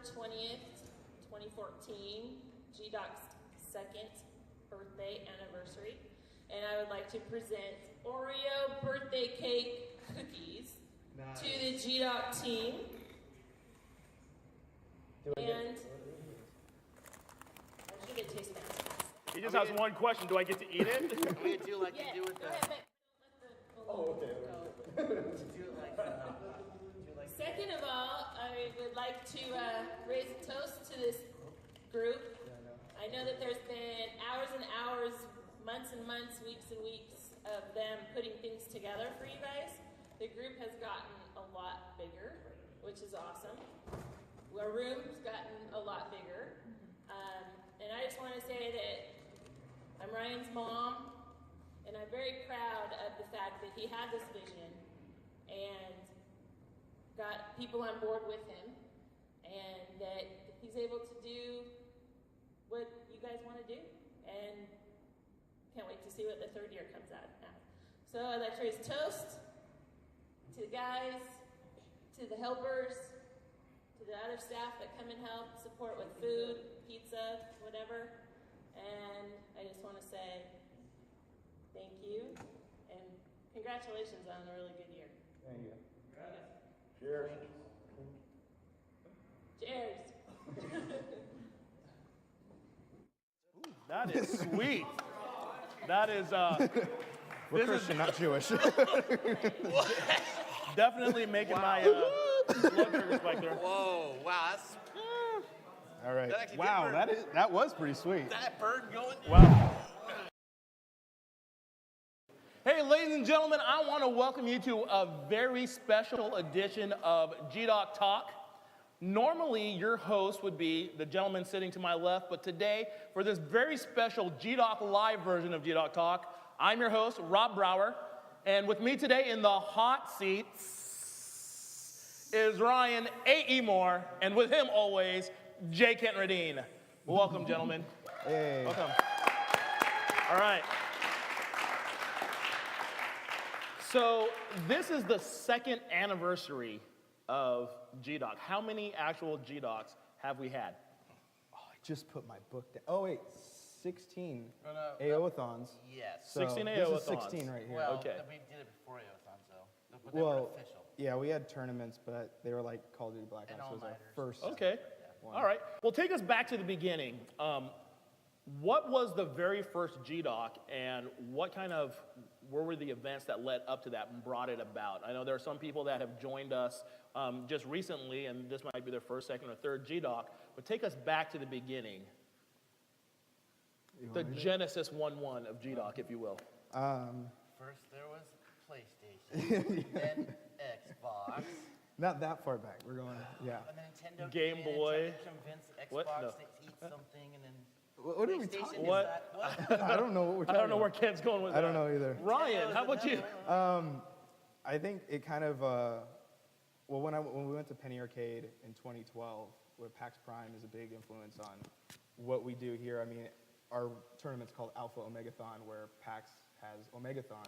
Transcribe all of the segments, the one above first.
20th, 2014, GDOC's second birthday anniversary. And I would like to present Oreo birthday cake cookies to the GDOC team. And I should get taste test. He just has one question. Do I get to eat it? We do like you do with go the. ahead, but don't let the balloon go. Do it like Second of all, I would like to raise a toast to this group. I know that there's been hours and hours, months and months, weeks and weeks of them putting things together for you guys. The group has gotten a lot bigger, which is awesome. Our room's gotten a lot bigger. And I just want to say that I'm Ryan's mom, and I'm very proud of the fact that he had this vision and got people on board with him, and that he's able to do what you guys want to do, and can't wait to see what the third year comes out now. So I'd like to raise a toast to the guys, to the helpers, to the other staff that come and help support with food, pizza, whatever. And I just want to say thank you and congratulations on a really good year. Thank you. Cheers. Ooh, that is sweet. That is, We're Christian, not Jewish. definitely making my blood sugar spike there. Whoa! Wow, that's All right. That actually did Wow, burn. that was pretty sweet. that bird going. Wow. Hey, ladies and gentlemen, I want to welcome you to a very special edition of GDOCtalk. Normally, your host would be the gentleman sitting to my left, but today, for this very special GDOC live version of GDOCtalk, I'm your host, Rob Brower, and with me today in the hot seats is Ryan A.E. Moore, and with him always, J. Kent Radine. Welcome, gentlemen. Hey. Welcome. All right. So this is the second anniversary of GDOC. How many actual GDOCs have we had? Oh, I just put my book down. Oh, wait, 16 No, no, AOthons. Yes. So 16 this is AOthons. 16 right here. Well, Okay. we did it before Aothon, so but they Well, weren't official. yeah, we had tournaments, but they were like Call of Duty Black And Ops. So it was our all-nighters. first. Okay. one. All right. Well, take us back to the beginning. What was the very first GDOC, and what were the events that led up to that and brought it about? I know there are some people that have joined us just recently, and this might be their first, second, or third GDOC, but take us back to the beginning. You The want me to- Genesis 1-1 of GDOC, if you will. First there was PlayStation, then Xbox, Not that far back. We're going, yeah. and then Nintendo Game came in and Boy. tried to convince What? Xbox No. to eat something, and then What are we PlayStation talking is What? that- I don't know what we're I talking don't know where about. Ken's going with that. I don't know either. Ryan, how about you? I think it kind of, well, when we went to Penny Arcade in 2012, where PAX Prime is a big influence on what we do here. I mean, our tournament's called Alpha Omegathon, where PAX has Omegathon.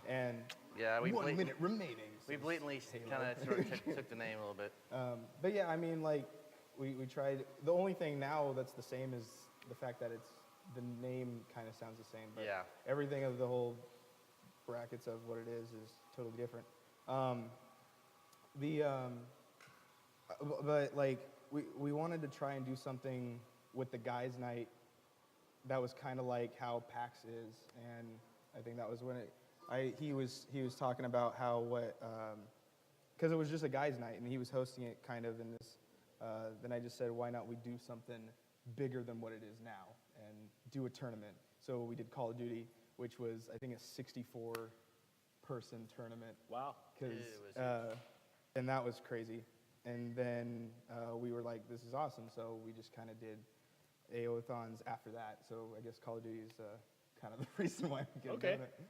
And Yeah, we 1 blat- minute remaining. We says blatantly Taylor. kind of sort of took the name a little bit. But yeah, I mean, like, we tried, the only thing now that's the same is the fact that the name kind of sounds the same. But Yeah. everything of the whole brackets of what it is totally different. But like, we wanted to try and do something with the guys' night that was kind of like how PAX is, and I think that was when he was talking about how because it was just a guys' night, and he was hosting it kind of in this. Then I just said, why not we do something bigger than what it is now and do a tournament? So we did Call of Duty, which was I think a 64-person tournament. Wow. It was And that was crazy. And then we were like, this is awesome. So we just kind of did AOthons after that. So I guess Call of Duty is kind of the reason why we get doing it.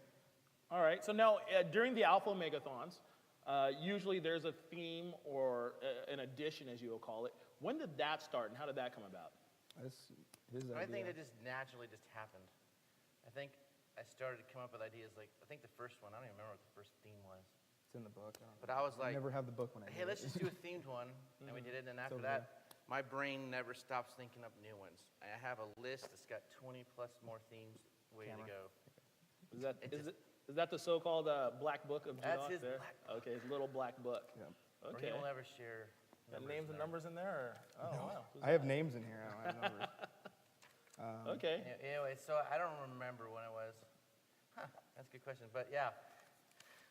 All right. So now, during the Alpha Megathons, usually there's a theme or an addition, as you will call it. When did that start, and how did that come about? That's his I idea. think that just naturally just happened. I think I started to come up with ideas like, I think the first one, I don't even remember what the first theme was. It's in the book. But I was like, never have the book when I hey, do let's it. just do a themed one. And we did it. And after over that, my brain never stops thinking up new ones. I have a list that's got 20 plus more themes way to go. Is that the so-called black book of GDOC That's his there? black Okay, his little black book. Yeah. Or Okay. he will never share Got names and numbers in there? Or? Oh, wow. Who's I have names in here. I don't have numbers. Okay. Anyway, so I don't remember when it was. That's a good question. But yeah.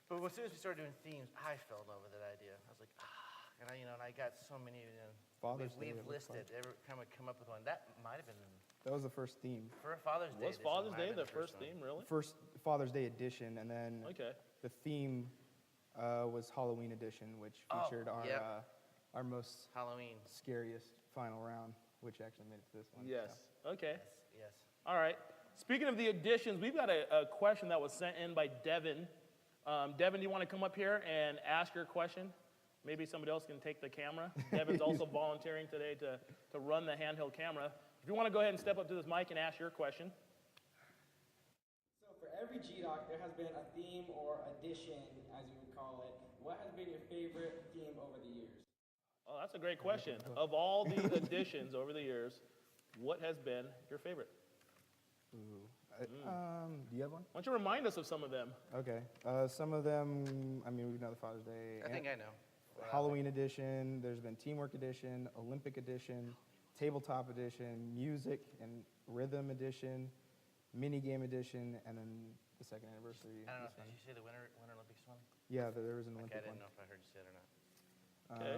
But as soon as we started doing themes, I fell in love with that idea. I was like, and I got so many. Father's Day, we've it looks listed every time we come up with one. That might have been That was the first theme. for a Father's Day. Was Father's Day the first theme, really? First Father's Day edition, and then Okay. the theme was Halloween edition, which Oh, featured our most Halloween. scariest final round, which actually made it to this one. Yes. Okay. Yes. All right. Speaking of the additions, we've got a question that was sent in by Devin. Devin, do you want to come up here and ask your question? Maybe somebody else can take the camera. Devin's also volunteering today to run the handheld camera. If you want to go ahead and step up to this mic and ask your question. So for every GDOC, there has been a theme or addition, as you would call it. What has been your favorite theme over the years? Oh, that's a great question. Of all the additions over the years, what has been your favorite? Ooh. Do you have one? Why don't you remind us of some of them? Okay. Some of them, I mean, we know the Father's Day. I think I know. Halloween edition. There's been Teamwork edition, Olympic edition, Tabletop edition, Music and Rhythm edition, Mini Game edition, and then the second anniversary. I don't know. this one. Did you say the Winter Olympics one? Yeah, there was an Okay, Olympic I didn't one. know if I heard you say it or not. Okay.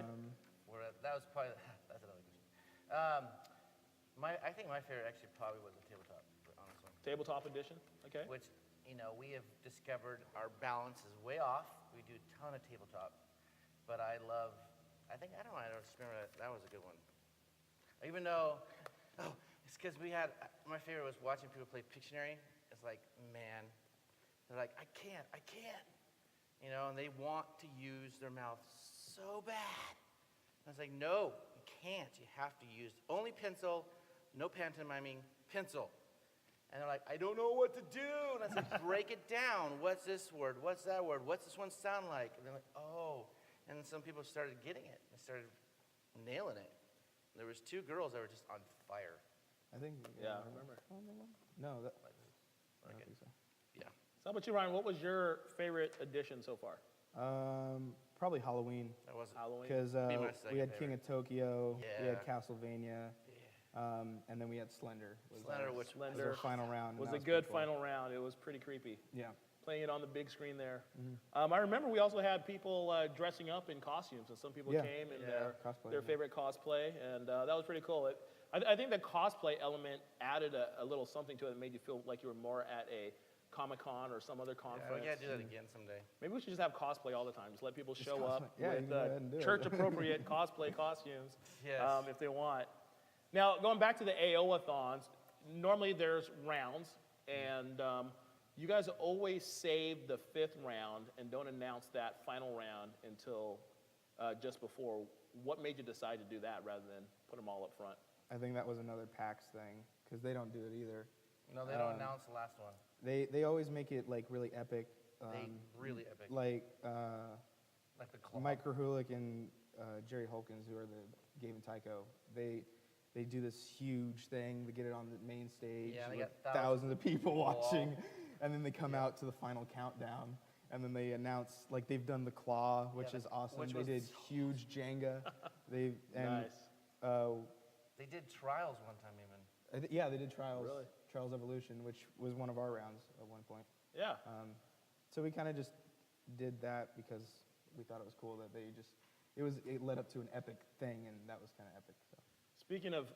That was probably that's another question. I think my favorite actually probably was the tabletop, honestly. Tabletop edition. Okay. Which we have discovered our balance is way off. We do a ton of tabletop, but I don't just remember that was a good one. Even though, it's because my favorite was watching people play Pictionary. It's like, man, they're like, I can't, and they want to use their mouth so bad. I was like, no, you can't. You have to use only pencil, no pantomiming, pencil. And they're like, I don't know what to do. And I said, break it down. What's this word? What's that word? What's this one sound like? And they're like, oh. And then some people started getting it. They started nailing it. There was 2 girls that were just on fire. I think. Yeah, I remember. No, I Like don't it. think so. Yeah. So how about you, Ryan? What was your favorite edition so far? Probably Halloween, That was Halloween? because Be my we had second King of Tokyo, we had Yeah. Castlevania, and then we had Slender. Slender, which was Slender our final round. and was that a good pretty cool. final round. It was pretty creepy. Yeah. Playing it on the big screen there. Mm-hmm. I remember we also had people dressing up in costumes, and some people Yeah. came in Cosplay, their yeah. favorite cosplay, and that was pretty cool. I think the cosplay element added a little something to it that made you feel like you were more at a Comic-Con or some other Yeah, conference. we gotta do that again someday. Maybe we should just have cosplay all the time. Just let people show cosplay. up Yeah, you with can go ahead and do it. church-appropriate cosplay costumes Yes. if they want. Now, going back to the AO-a-thons, normally there's rounds, and you guys always save the 5th round and don't announce that final round until just before. What made you decide to do that rather than put them all up front? I think that was another PAX thing, because they don't do it either. No, they don't announce the last one. They always make it like really epic. They really epic. Like Like the claw. Mike Krahulik and Jerry Holkins, who are the Gabe and Tycho, they do this huge thing. They get it on the main stage Yeah, they with got thousands of people watching, all- and then they come out to the final countdown, and then they announce like they've done the claw, which Yeah, is awesome. which They was did so huge Jenga. They and Nice. They did trials one time even. yeah, they did Trials. Really? Trials Evolution, which was one of our rounds at one point. Yeah. So we kind of just did that because we thought it was cool that it led up to an epic thing, and that was kind of epic. So. Speaking of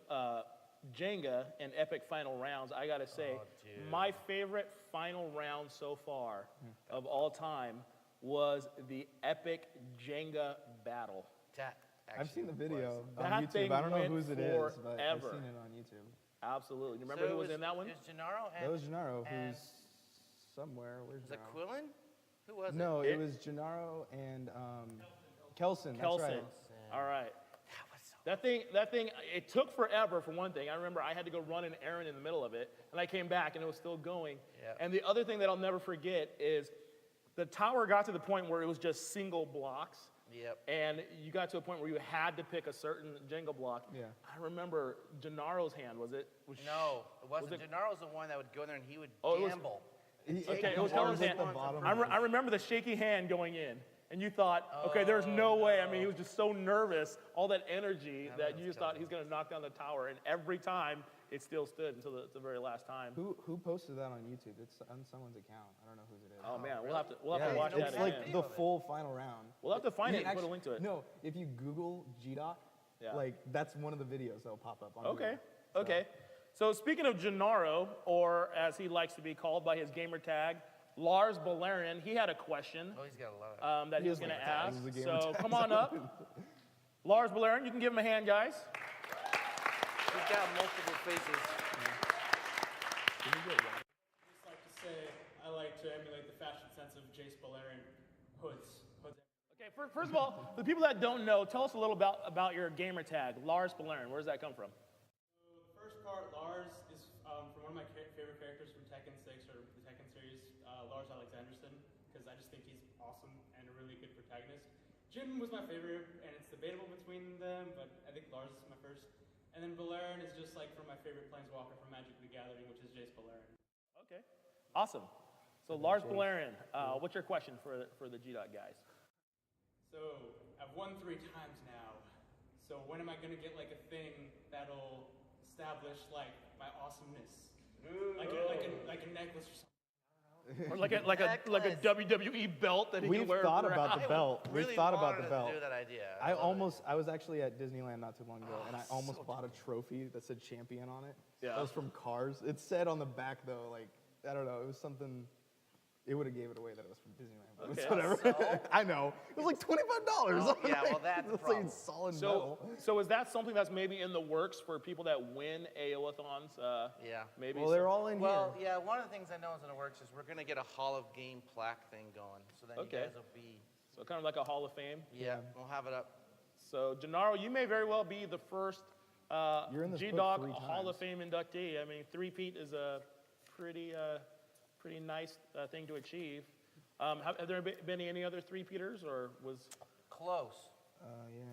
Jenga and epic final rounds, I gotta say, Oh, dude. my favorite final round so far of all time was the epic Jenga battle. That I've seen the video That on thing YouTube. I don't know went whose it is, but I've forever. seen it on YouTube. Absolutely. You remember who was in that one? It was Gennaro and... That was Gennaro, and- who's somewhere. Where's Was it Gennaro? Quillen? Who was it? No, It- it was Gennaro and Kelson. That's Kelson. right. All right. That was so... That thing, it took forever for one thing. I remember I had to go run an errand in the middle of it, and I came back and it was still going. Yeah. And the other thing that I'll never forget is the tower got to the point where it was just single blocks, Yep. And you got to a point where you had to pick a certain Jenga block. Yeah. I remember Gennaro's hand, was it? No, it wasn't. Was it- Gennaro's the one that would go in there and he would Oh, it was- gamble. Okay, it was Gennaro's Kellen's at hand. the bottom. I remember the shaky hand going in. And you thought, okay, there's no way. I mean, he was just so nervous, all that energy, that you just thought he's going to knock down the tower. And every time, it still stood until the very last time. Who posted that on YouTube? It's on someone's account. I don't know whose it is. Oh, man, we'll have to watch it's that like again. the full final round. We'll have to find You it and put a actually- link to it. No, if you Google GDOC, Yeah. like that's one of the videos that'll pop up on Okay, Google. okay. So speaking of Gennaro, or as he likes to be called by his gamer tag, Lars Balerian, he had a question Oh, he's got a lot of. that he was has going to like ask. thousands of gamer So tags come on up. Lars Balerian, you can give him a hand, guys. He's got multiple faces. I just like to say I like to emulate the fashion sense of Jace Balerian hoods. Okay, first of all, the people that don't know, tell us a little about your gamer tag, Lars Balerian. Where does that come from? So the first part, Lars, is from one of my favorite characters from Tekken 6 or the Tekken series, Lars Alexanderson, because I just think he's awesome and a really good protagonist. Jin was my favorite, and it's debatable between them, but I think Lars is my first. And then Balerian is just like from my favorite Planeswalker from Magic the Gathering, which is Jace Balerian. Okay, awesome. So Lars Balerian, what's your question for the GDOC guys? So I've won 3 times now. So when am I gonna get like a thing that'll establish like my awesomeness, like a necklace or something? Or like a WWE belt that he can We've wear. thought around. about the belt. Really We've thought about wanted the to belt. do that idea. I was actually at Disneyland not too long ago, and I almost bought a trophy that said champion on it. Yeah. That was from Cars. It said on the back though, like, I don't know, it was something, it would have gave it away that it was from Disneyland, but it's Okay. whatever. I know. It was like $25. Oh, yeah, well, that's the It's problem. like solid metal. So is that something that's maybe in the works for people that win AO-a-thons? Yeah. Maybe. Well, they're all in Well, here. yeah, one of the things I know is in the works is we're going to get a Hall of Game plaque thing going. So then Okay. you guys will be, So kind of like a Hall of Fame. yeah, we'll have it up. So Gennaro, you may very well be the first You're in this book GDOC 3 Hall of times. Fame inductee. I mean, three-peat is a pretty nice thing to achieve. Have there been any other three-peaters, or was Close. Yeah.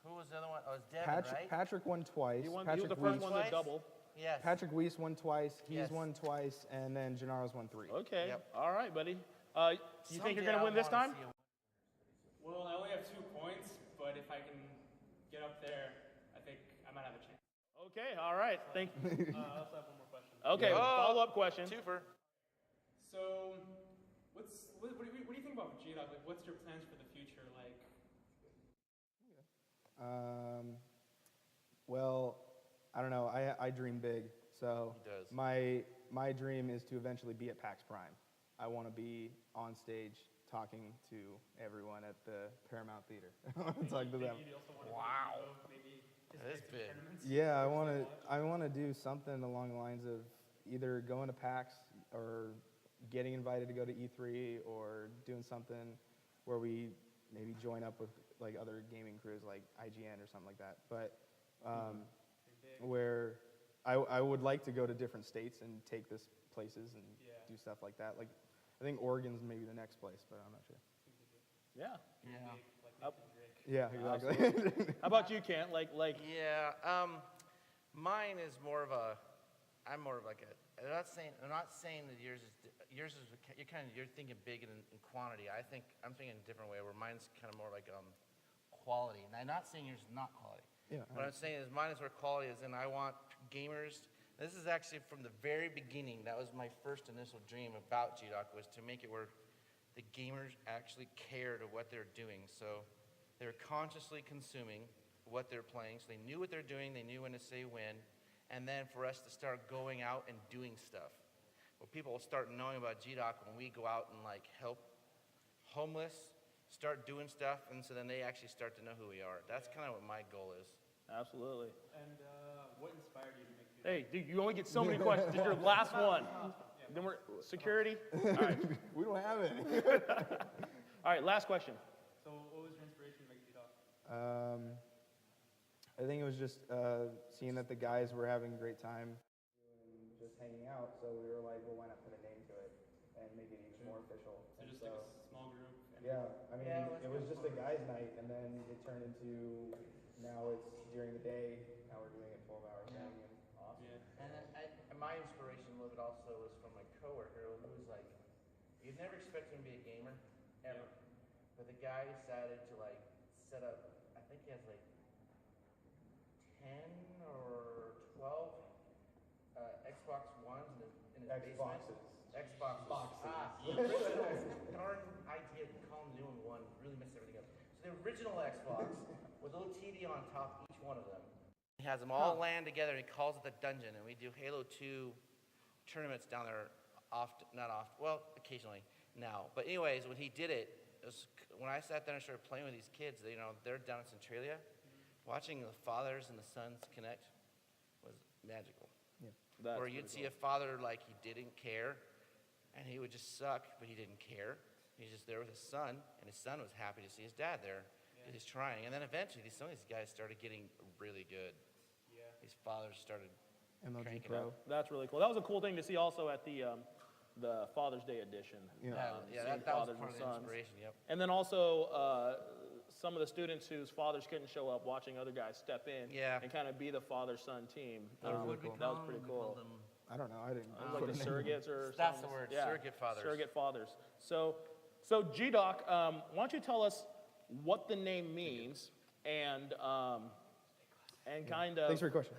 Who was the other one? Oh, it was Devin, right? Patrick won twice. he was Patrick the first Weiss, one to Twice? double? Yes. Patrick Weiss won twice. He's Yes. won twice, and then Gennaro's won 3. Okay, Yep. all right, buddy. You think you're Someday going to I win this wanna time? see a- Well, I only have 2 points, but if I can get up there, I think I might have a chance. Okay, all right. Thank you. I also have one more question. Okay, Oh. follow-up question. Twofer. So, what do you think about GDOC? Like, what's your plans for the future? Like, Well, I don't know. I dream big. So He does. my dream is to eventually be at PAX Prime. I want to be on stage talking to everyone at the Paramount Theater. I want to talk to them. Wow. That is big. Yeah, I want to do something along the lines of either going to PAX or getting invited to go to E3 or doing something where we maybe join up with like other gaming crews like IGN or something like that. But where I would like to go to different states and take this places and do stuff like that. Like I think Oregon's maybe the next place, but I'm not sure. Yeah. Yeah, exactly. How about you, Kent? Like, Yeah. Mine is more of a. I'm more of like a. I'm not saying that yours is. You're thinking big in quantity. I'm thinking a different way. Where mine's kind of more like quality. And I'm not saying yours is not quality. Yeah, What I'm saying is mine is where quality is, and I want gamers. This is actually from the very beginning. That was my first initial dream about GDOC, was to make it where the gamers actually cared of what they're doing. So they're consciously consuming what they're playing. So they knew what they're doing. They knew when to say when. And then for us to start going out and doing stuff. Well, people will start knowing about GDOC when we go out and like help homeless, start doing stuff, and so then they actually start to know who we are. That's kind of what my goal is. absolutely. and what inspired you to make GDOC? Hey, dude, you only get so many questions. This is your last one. Then we're security. All right. we don't have any. All right. Last question. So, what was your inspiration to make GDOC? I think it was just seeing that the guys were having a great time and just hanging out. So we were like, well, why not put a name to it and make it even more official? So And just like a small group, and Yeah, I mean, Yeah, let's it was go just a for it. guys' night, and then it turned into now it's during the day. Now we're doing it 12 hours Yeah. thing, and Awesome. Yeah. And then and my inspiration a little bit also was from my coworker who was like, you'd never expect him to be a gamer, ever. But the guy decided to like set up, I think he has like 10 or 12 Xbox Ones in his basement. Xboxes. Xboxes. Boxes. The original darn idea to call them new and one really messed everything up. So the original Xbox with a little TV on top each one of them. He has them all land together and he calls it the dungeon, and we do Halo 2 tournaments down there often, not often, well, occasionally now. But anyways, when he did it, when I sat there and started playing with these kids, they're down in Centralia, watching the fathers and the sons connect was magical. That's Where you'd see a father like he didn't care, and he would just suck, but he didn't care. He's just there with his son, and his son was happy to see his dad there. Yeah. He's trying, and then eventually some of these guys started getting really good. Yeah. These fathers started MLG cranking Pro. up. That's really cool. That was a cool thing to see also at the Father's Day edition. Yeah. Yeah, seeing that was fathers part and of the sons. inspiration. Yep. And then also some of the students whose fathers couldn't show up, watching other guys step in Yeah. and kind of be the father-son team. was What really we cool. That was call pretty them? cool. I don't know. I didn't. Like the surrogates or That's something. the word, Yeah, surrogate fathers. Surrogate fathers. So GDOC, why don't you tell us what the name means and kind of. Thanks for your question.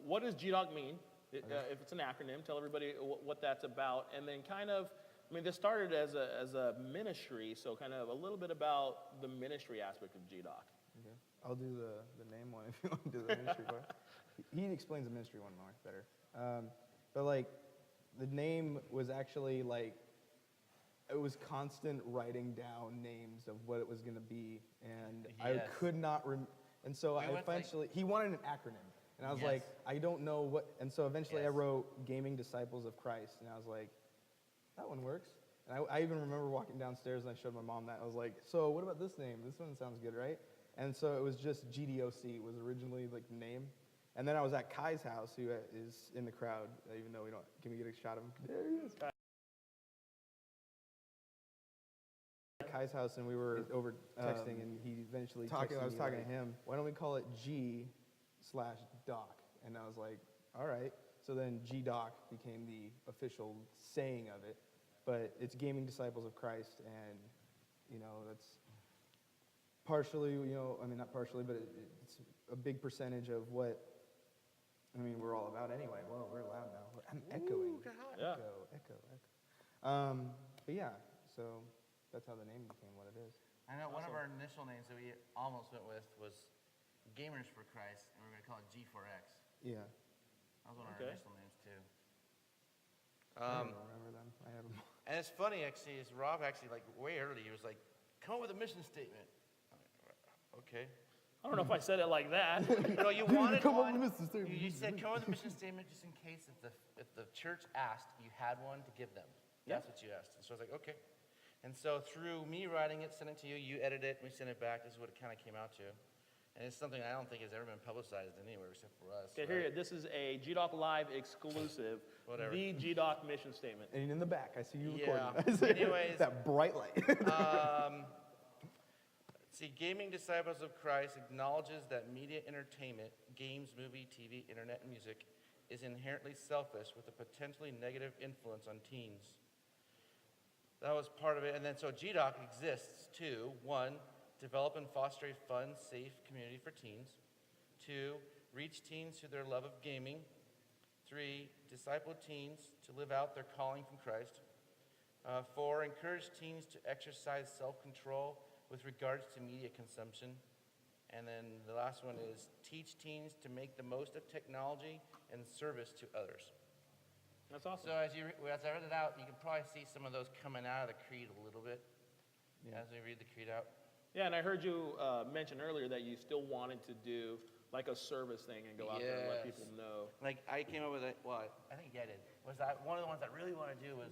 What does GDOC mean? If it's an acronym, tell everybody what that's about, and then kind of. I mean, this started as a ministry, so kind of a little bit about the ministry aspect of GDOC. Okay. I'll do the name one if you want to do the ministry part. He explains the ministry one more better. But like, the name was actually like, it was constant writing down names of what it was going to be, and I Yes. could not and so We I went, like- eventually, he wanted an acronym, and I was Yes. like, I don't know what, and so eventually I Yes. wrote Gaming Disciples of Christ, and I was like, that one works. And I even remember walking downstairs and I showed my mom that. I was like, so what about this name? This one sounds good, right? And so it was just GDOC was originally like the name. And then I was at Kai's house, who is in the crowd, even though we don't, can we get a shot of him? There he is. At Kai's house, and we were over texting, and he eventually I was talking to him, why don't we call it G/Doc? And I was like, all right. So then GDOC became the official saying of it. But it's Gaming Disciples of Christ, and, that's partially, I mean, not partially, but it's a big percentage of what, we're all about anyway. Whoa, we're loud now. I'm echoing. Yeah. Echo. But yeah, so that's how the name became what it is. I know one of our initial names that we almost went with was Gamers for Christ, and we were going to call it G4X. Yeah. That was one of our Okay. initial names too. I don't remember them. I have them. And it's funny actually, is Rob actually like way early, he was like, come up with a mission statement. I'm like, okay. I don't know if I said it like that. No, you wanted Come up one. with a mission statement. You said come up with a mission statement just in case if the church asked, you had one to give them. That's what you asked. And so I was like, okay. And so through me writing it, sent it to you, you edit it, we send it back. This is what it kind of came out to. And it's something I don't think has ever been publicized anywhere except for us. Okay, here, this is a GDOC Live exclusive. Whatever. The GDOC mission statement. And in the back, I see you Yeah. recording. Anyways. That bright light. See, Gaming Disciples of Christ acknowledges that media entertainment, games, movie, TV, internet, and music, is inherently selfish with a potentially negative influence on teens. That was part of it. And then so GDOC exists to, 1, develop and foster a fun, safe community for teens. 2, reach teens through their love of gaming. 3, disciple teens to live out their calling from Christ. 4, encourage teens to exercise self-control with regards to media consumption. And then the last one is teach teens to make the most of technology and service to others. That's awesome. So as I read it out, you can probably see some of those coming out of the creed a little bit as we read the creed out. Yeah, and I heard you mention earlier that you still wanted to do like a service thing and go out there and let people know. Like I came up with it. Well, I think I did. Was that one of the ones I really want to do was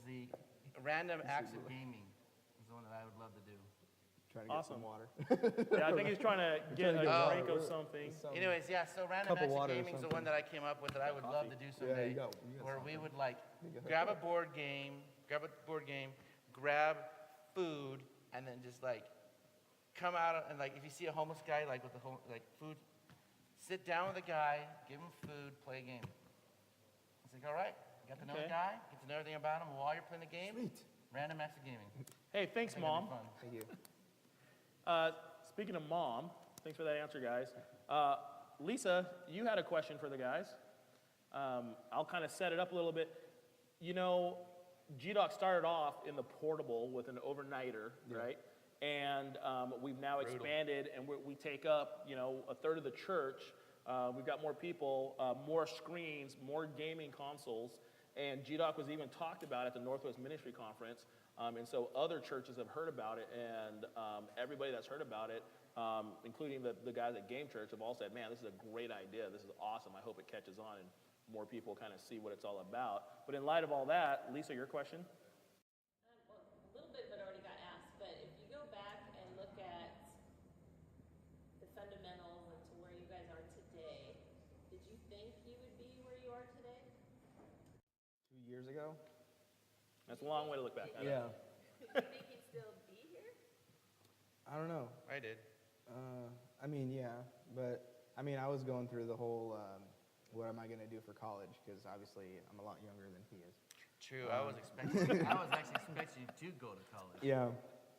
the random acts of gaming. Is the one that I would love to do. Trying to get Awesome. some water. Yeah, I think he's trying to get a drink of something. Anyways, yeah. So random Cup of acts of water or gaming is the one that I came up with that I would love to do someday. you got where we something. would like You got grab a board game, grab food, and then just like come out and like if you see a homeless guy like with the food, sit down with the guy, give him food, play a game. It's like, all right, got to know the guy, get to know everything about him while you're playing the game. Sweet. Random acts of gaming. Hey, thanks, Mom. Thank you. Speaking of Mom, thanks for that answer, guys. Lisa, you had a question for the guys. I'll kind of set it up a little bit. You know, GDOC started off in the portable with an overnighter, right? And we've now expanded, and we take up, you know, a third of the church. We've got more people, more screens, more gaming consoles, and GDOC was even talked about at the Northwest Ministry Conference. And so other churches have heard about it, and everybody that's heard about it, including the guys at Game Church, have all said, man, this is a great idea. This is awesome. I hope it catches on and more people kind of see what it's all about. But in light of all that, Lisa, your question? Well, a little bit of it already got asked, but if you go back and look at the fundamentals and to where you guys are today, did you think you would be where you are today? 2 years ago? That's a long way to look back. Yeah. Do you think you'd still be here? I don't know. I did. I mean, yeah, but I mean, I was going through the whole, what am I going to do for college? Because obviously I'm a lot younger than he is. True. I was actually expecting you to go to college. Yeah,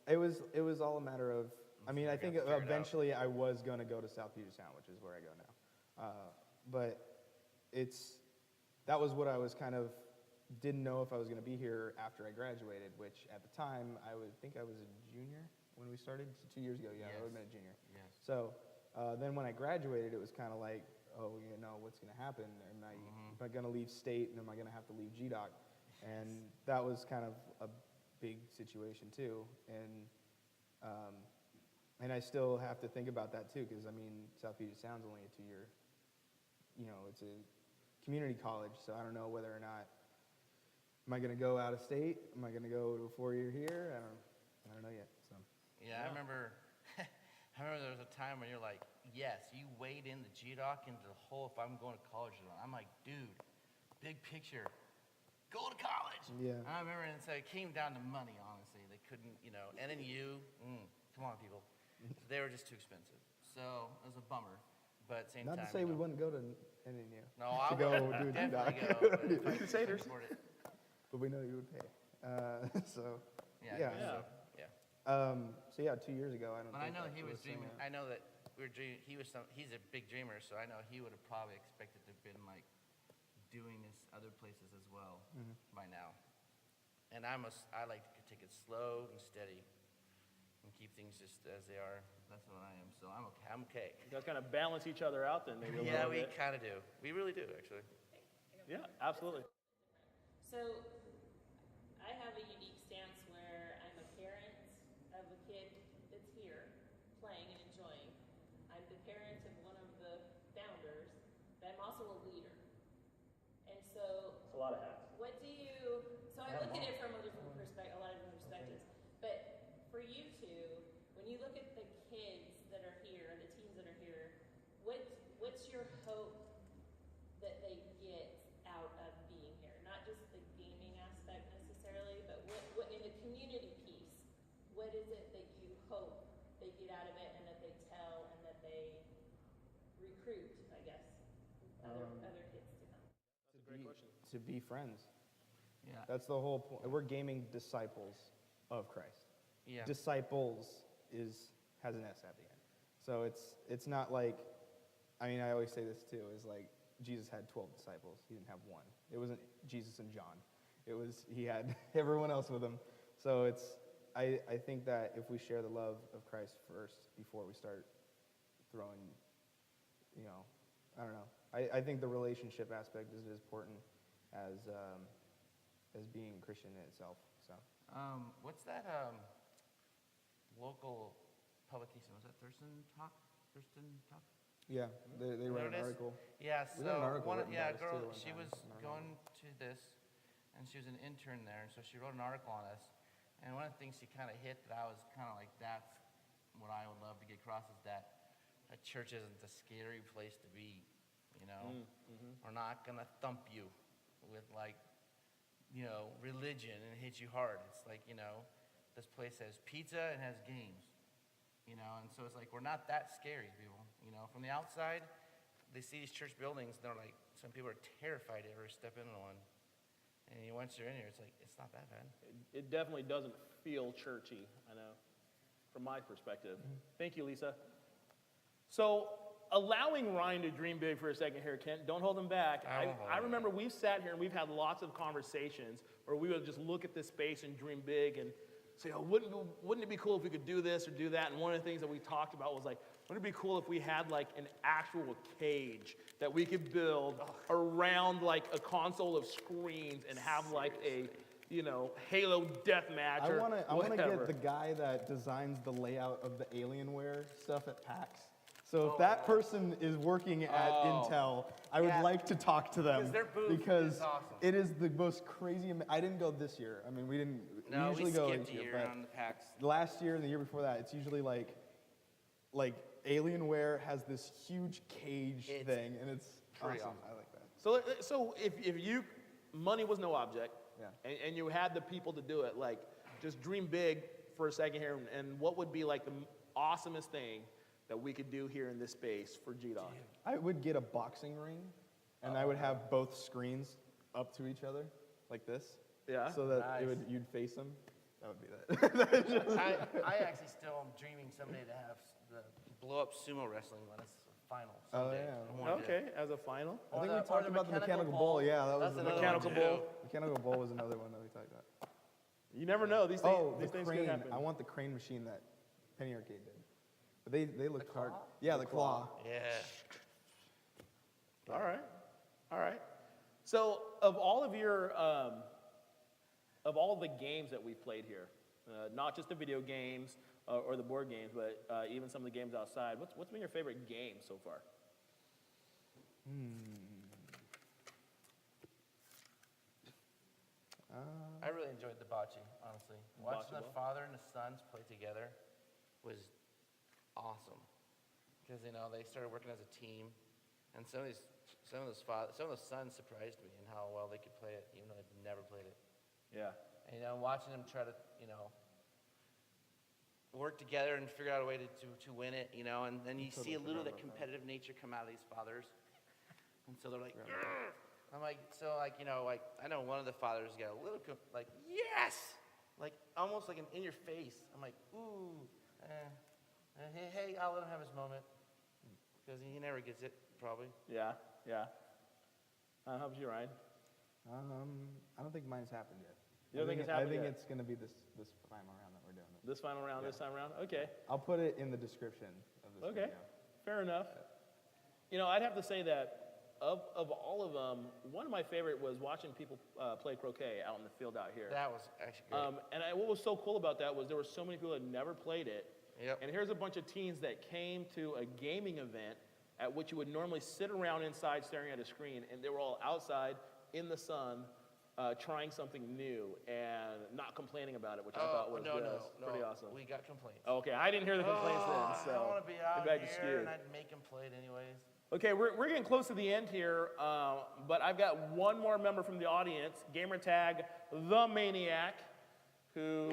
it was all a matter of. I mean, I think eventually I was going to go to South Puget Sound, which is where I go now. But that was what I was kind of didn't know if I was going to be here after I graduated. Which at the time I would think I was a junior when we started 2 years ago. Yeah, I would have been a junior. Yes. So then when I graduated, it was kind of like, oh, you know, what's going to happen? Am I going to leave state, and am I going to have to leave GDOC? And that was kind of a big situation too. And I still have to think about that too, because I mean, South Puget Sound's only a 2-year, you know, it's a community college, so I don't know whether or not, am I going to go out of state? Am I going to go to a 4-year here? I don't know yet. So. Yeah, I remember there was a time when you're like, yes, you weighed in the GDOC into the whole if I'm going to college or not. I'm like, dude, big picture, go to college. Yeah. I remember, and so it came down to money, honestly. They couldn't, you know, NNU, come on, people. They were just too expensive. So it was a bummer. But at the same time, Not to say we wouldn't go to NNU. No, I to go would do a definitely GDOC. go. But if I could Crusaders. afford it. But we know you would pay. So, Yeah. yeah. So, So yeah, 2 years ago, I don't. But I think know that he was saying dreaming. that. I know that he's a big dreamer, so I know he would have probably expected to have been like doing this other places as well by now. And I like to take it slow and steady and keep things just as they are. That's what I am. So I'm okay. I'm okay. You guys kind of balance each other out then, maybe a Yeah, little we bit. kind of do. We really do, actually. Yeah, absolutely. So I have a unique stance where I'm a parent of a kid that's here playing and enjoying. I'm the parent of one of the founders, but I'm also a leader. And so It's a lot of hats. what do you, so I look at it from a lot of different perspectives, but for you two, when you look at the kids that are here, the teens that are here, what's your hope that they get out of being here? Not just the gaming aspect necessarily, but what in the community piece, what is it that you hope they get out of it and that they tell and that they recruit, I guess, other kids to come? That's a great question. To be friends. Yeah. That's the whole point. We're gaming disciples of Christ. Yeah. Disciples has an S at the end. So it's not like, I mean, I always say this too, is like Jesus had 12 disciples. He didn't have one. It wasn't Jesus and John. He had everyone else with him. So I think that if we share the love of Christ first before we start throwing, you know, I don't know. I think the relationship aspect is as important as being Christian in itself. So. What's that local publication? Was that Thurston Talk? Yeah, they You wrote know an this? article. Yeah, We got an so article one, written yeah, about us, girl, too, one she time. was I don't going remember. to this, and she was an intern there, and so she wrote an article on us. And one of the things she kind of hit that I was kind of like, that's what I would love to get across is that a church isn't a scary place to be, you know? We're not going to thump you with like, you know, religion and hit you hard. It's like, you know, this place has pizza and has games, you know, and so it's like we're not that scary, people. You know, from the outside, they see these church buildings, and they're like, some people are terrified to ever step into one. And once you're in here, it's like, it's not that bad. It definitely doesn't feel churchy, I know, from my perspective. Thank you, Lisa. So, allowing Ryan to dream big for a second here, Kent, don't hold him back. I remember we've sat here and we've had lots of conversations where we would just look at this space and dream big and say, oh, wouldn't it be cool if we could do this or do that? And one of the things that we talked about was like, wouldn't it be cool if we had like an actual cage that we could build around like a console of screens and have like a, you know, Halo deathmatch or whatever. I want to get the guy that designs the layout of the Alienware stuff at PAX. So if that person is working at Intel, I would like to talk to them their booth because is awesome. it is the most crazy. I didn't go this year. I mean, we didn't. No, we usually go skipped each a year, year but on the PAX. last year and the year before that, it's usually like Alienware has this huge cage thing, and it's pretty awesome. awesome. I like that. So if you, money was no object, Yeah. and you had the people to do it, like, just dream big for a second here, and what would be like the awesomest thing that we could do here in this space for GDOC? I would get a boxing ring, and I would have both screens up to each other, like this. Yeah. So that Nice. you'd face them. That would be that. I actually still am dreaming someday to have the blow-up sumo wrestling when it's final Oh, someday. yeah. I wanna do Okay, it. as a final. I think we talked about the mechanical bull. Yeah, that was That's the another mechanical one, bull. too. mechanical bull was another one that we talked about. You never know. These things, Oh, these the things crane. could happen. I want the crane machine that Penny Arcade did. But they looked hard. claw? Yeah, the claw. Yeah. All right, all right. So of all of your, of all the games that we've played here, not just the video games or the board games, but even some of the games outside, what's been your favorite game so far? I really enjoyed the bocce, honestly. Watching the ball? father and the sons play together was awesome. Because, you know, they started working as a team. And some of those sons surprised me in how well they could play it, even though they'd never played it. Yeah. And, you know, watching them try to, you know, work together and figure out a way to win it, you know, and then you see a little of that competitive nature come out of these fathers. And so they're like, "Grr." I'm like, so like, you know, like, I know one of the fathers got a little, like, yes! Like, almost like an in your face. I'm like, ooh, hey, I'll let him have his moment. Because he never gets it, probably. Yeah, yeah. How about you, Ryan? I don't think mine's happened yet. You don't think it's happened I think yet? it's going to be this final round that we're doing. This final round, this time around? Okay, I'll put it in the description of this okay, video. fair enough. You know, I'd have to say that of all of them, one of my favorite was watching people play croquet out in the field out here. That was actually great. What was so cool about that was there were so many people that never played it. Yep. And here's a bunch of teens that came to a gaming event at which you would normally sit around inside staring at a screen, and they were all outside in the sun trying something new and not complaining about it, which I thought was pretty awesome. We got complaints. Okay, I didn't hear the complaints then, so I don't want to be out maybe I just here, skewed. and I'd make him play it anyways. Okay, we're getting close to the end here, but I've got one more member from the audience, gamertag the Maniac, who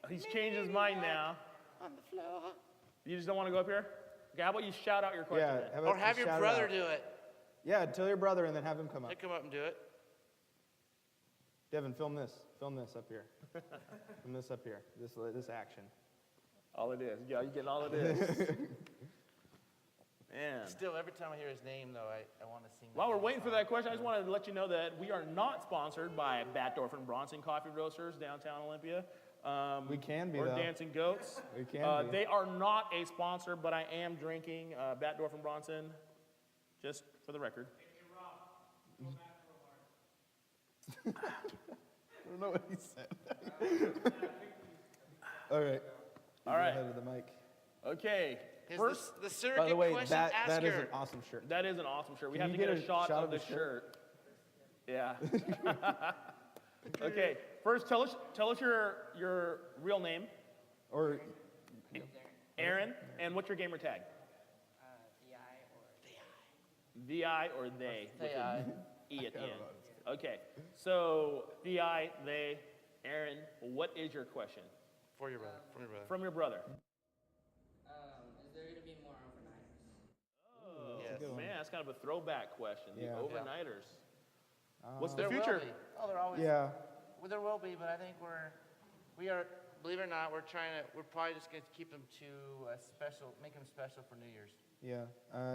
he's changed his mind now. On the floor. You just don't want to go up here? Okay, how about you shout out your question Yeah, then? how about Or have you your shout it brother out? do it. Yeah, tell your brother and then have him come up. He'll come up and do it. Devin, film this. Film this up here. Film this up here. This action. All it is. Yeah, you're getting all it is. Man. Still, every time I hear his name, though, I want to sing. While the we're theme waiting for song. that question, I just wanted to let you know that we are not sponsored by Batdorf and Bronson Coffee Roasters downtown Olympia. We can be, or though. Dancing Goats. We can be. They are not a sponsor, but I am drinking Batdorf and Bronson, just for the record. I don't know what he said. All right. All right. Go ahead with the mic. Okay. Here's First, the surrogate By the way, question that asker. is an awesome shirt. that is an awesome shirt. We Can have to you get get a shot of the the shirt. Yeah. Okay. First, tell us your real name, Or Aaron, and what's your gamer tag? VI or they. with Say an aye. E at the end. Okay. So VI, they, Aaron, what is your question? For your brother. From your brother. From your brother. Is there going to be more overnighters? Oh, Yes. man, that's kind of a throwback question. The Yeah. overnighters. What's the There future? will be. Oh, there always. Yeah. Well, there will be, but I think we are. Believe it or not, we're probably just going to keep them to a special, make them special for New Year's. Yeah.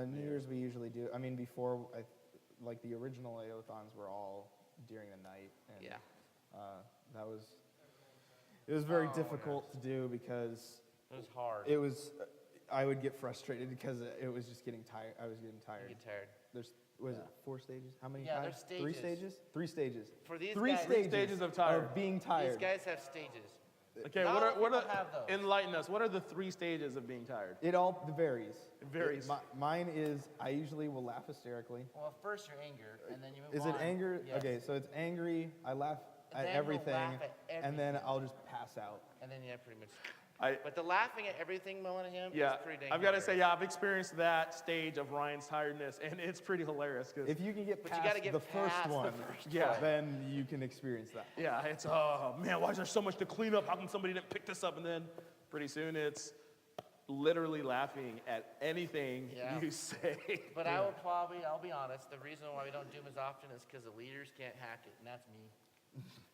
New Year's we usually do. I mean, before, like the original AOthons were all during the night. And, Yeah. It was very Oh, difficult to do because It was hard. I would get frustrated because it was just getting tired. I was getting You tired. get tired. Was it 4 stages? How many? Yeah, five? there's 3 stages. stages? 3 stages. For these Three guys, stages of tired. Of being these tired. guys have stages. Okay, Not what all are people have those. enlighten us? What are the 3 stages of being tired? It all varies. It varies. Mine is I usually will laugh hysterically. Well, first you're anger, and then you move Is on. it anger? Yes. Okay, so it's angry. I laugh And at then you'll everything, laugh at and then everything. I'll just pass out. And then yeah, pretty much. I- But the laughing at everything moment of him Yeah, is pretty dang I've got to say, hilarious. yeah, I've experienced that stage of Ryan's tiredness, and it's pretty hilarious. Cause If you can get But you past gotta get the first past the one, first Yeah. one. then you can experience that. yeah, it's oh man, why is there so much to clean up? How come somebody didn't pick this up? And then pretty soon it's literally laughing at anything Yeah. you say. But I'll be honest, the reason why we don't do them as often is because the leaders can't hack it, and that's me.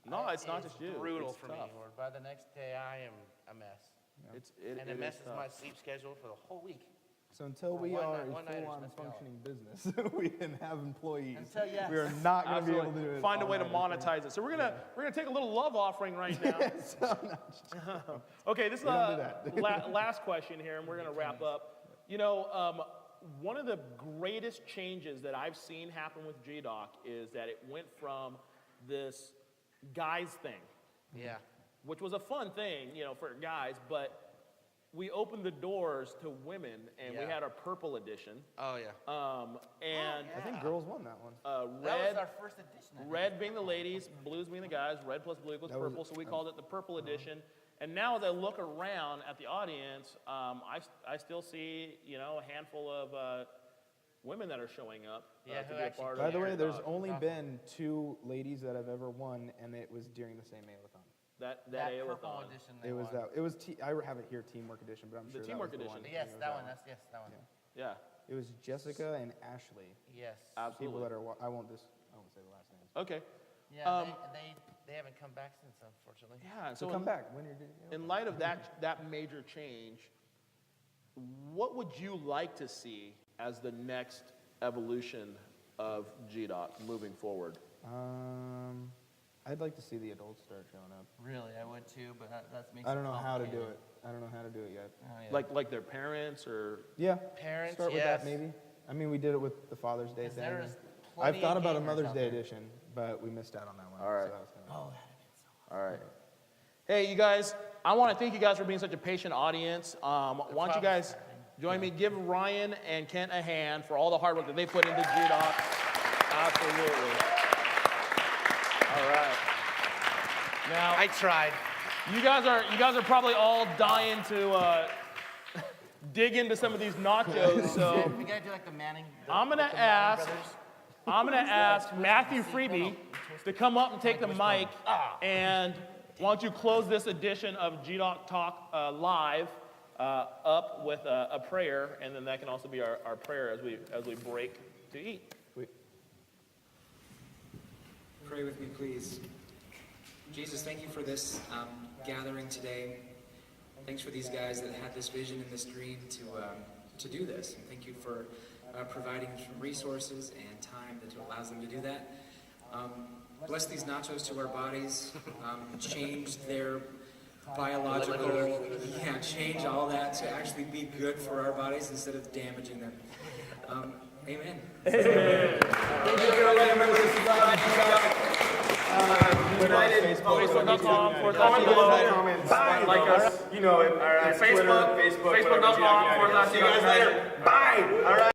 No, it's not just you. Brutal It's for tough. me. Or by the next day, I am a mess. It And it is messes tough. my sleep schedule for the whole week. So until Or we one are night- a one nighters full-on must be out. functioning business, we can have employees. Until, yes. We are not going to be able to Absolutely. do it. Find a way to all-nighters. monetize it. So we're gonna take a little love offering right now. Okay, this is We don't do that. last question here, and we're gonna wrap up. You know, one of the greatest changes that I've seen happen with GDOC is that it went from this guys thing, Yeah. which was a fun thing, you know, for guys, but we opened the doors to women, and we Yeah. had our purple edition. Oh, yeah. And I think girls won that one. That was red, our first edition. I think. red being the ladies, blues being the guys, red plus blue equals That was- purple, so we called it the purple edition. And now as I look around at the audience, I still see, you know, a handful of women that are showing up Yeah, to who be a actually part By of the way, there's GDOC. only Awesome. been 2 ladies that have ever won, and it was during the same AOthon. that That AOthon. purple edition. They It was won. that. It was. I have it here, Teamwork Edition, but I'm The sure Teamwork that was the Edition. one. Yes, It was that one. Yes, that one. Yeah, It was Jessica and Ashley. Yes. People absolutely. that are. I won't say the last names. Okay. Yeah, they haven't come back since, unfortunately. Yeah, So so come back when you're doing. in light of that major change, what would you like to see as the next evolution of GDOC moving forward? I'd like to see the adults start showing up. Really, I would too, but that makes I don't know how to do complicated. it. I don't know how to do it yet. Oh, yeah. Like their parents or Yeah. Parents, Start with yes. that maybe. I mean, we did it with the Father's Day 'Cause thing. there is I've plenty thought of about a gamers Mother's out Day there. edition, but we missed out on that one. All right. So that was kinda- Oh, that'd have been so all right. Hey, you guys, I want to thank you guys for being such a patient audience. Why don't you guys join me? Give Ryan and Kent a hand for all the hard work that they put into GDOC. Absolutely. All right. Now, I tried. you guys are probably all dying to dig into some of these nachos. So We gotta do like the Manning. I'm gonna ask Matthew Freeby to come up and take the mic, and why don't you close this edition of GDOCtalk live up with a prayer, and then that can also be our prayer as we break to eat. Pray with me, please. Jesus, thank you for this gathering today. Thanks for these guys that had this vision and this dream to do this. And thank you for providing some resources and time that allows them to do that. Bless these nachos to our bodies. Change their biological, change all that to actually be good for our bodies instead of damaging them. Amen. Facebook.com /GDOCunited. Like us. You know it. Facebook.com /GDOCunited. See you guys later. Bye. All right.